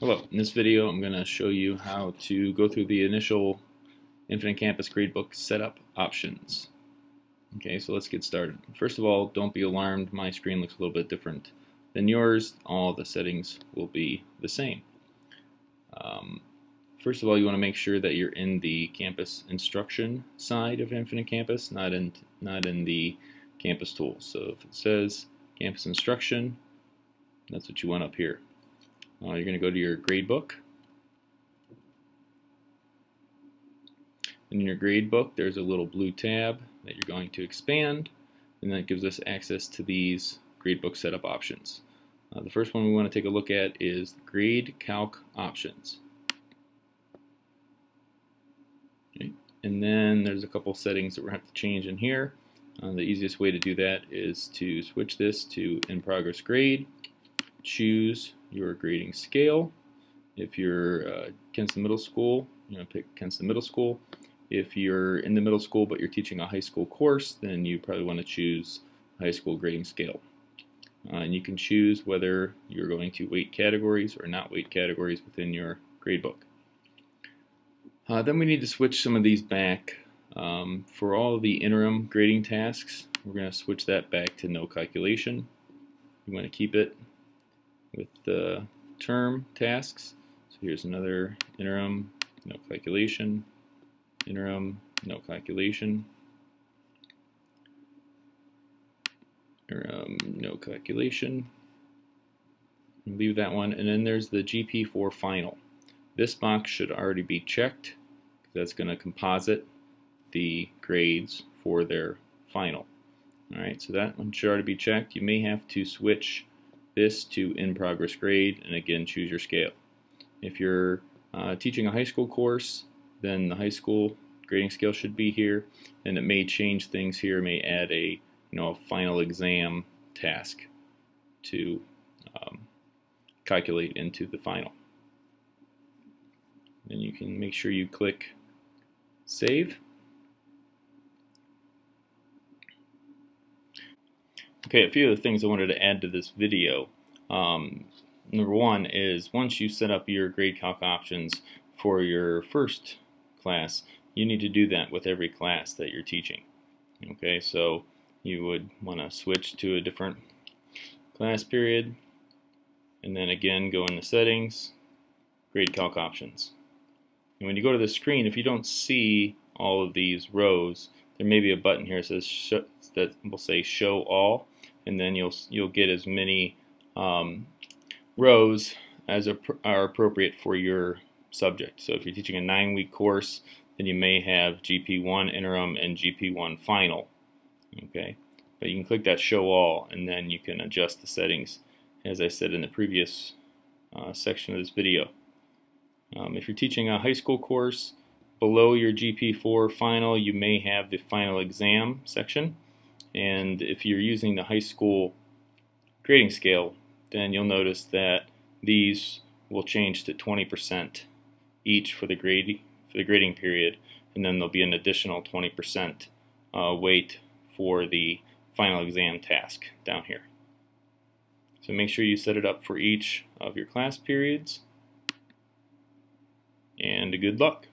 Hello, in this video I'm going to show you how to go through the initial Infinite Campus Gradebook setup options. Okay, so let's get started. First of all, don't be alarmed, my screen looks a little bit different than yours. All the settings will be the same. First of all, you want to make sure that you're in the campus instruction side of Infinite Campus, not in the campus tools. So if it says campus instruction, that's what you want up here. You're going to go to your gradebook. In your gradebook, there's a little blue tab that you're going to expand, and that gives us access to these gradebook setup options. The first one we want to take a look at is Grade Calc options. Okay. And then there's a couple settings that we're going to have to change in here. The easiest way to do that is to switch this to In Progress Grade, choose your grading scale. If you're Kinston Middle School, you're going to pick Kinston Middle School. If you're in the middle school but you're teaching a high school course, then you probably want to choose high school grading scale. And you can choose whether you're going to weight categories or not weight categories within your gradebook. Then we need to switch some of these back. For all of the interim grading tasks, we're going to switch that back to no calculation. You want to keep it with the term tasks. So here's another interim, no calculation, interim, no calculation, interim, no calculation. Leave that one, and then there's the GP4 final. This box should already be checked. That's going to composite the grades for their final. Alright, so that one should already be checked. You may have to switch this to In Progress Grade, and again choose your scale. If you're teaching a high school course, then the high school grading scale should be here, and it may change things here. It may add a final exam task to calculate into the final. Then you can make sure you click Save. Okay, a few of the things I wanted to add to this video. Number one is once you set up your grade calc options for your first class, you need to do that with every class that you're teaching. Okay, so you would want to switch to a different class period, and then again go in the settings, grade calc options. And when you go to the screen, if you don't see all of these rows, there may be a button here that says that will say Show All, and then you'll get as many rows as are appropriate for your subject. So if you're teaching a 9-week course, then you may have GP1 interim and GP1 final. Okay, but you can click that Show All, and then you can adjust the settings, as I said in the previous section of this video. If you're teaching a high school course, below your GP4 final, you may have the final exam section. And if you're using the high school grading scale, then you'll notice that these will change to 20% each for the grading period, and then there'll be an additional 20% weight for the final exam task down here. So make sure you set it up for each of your class periods, and good luck.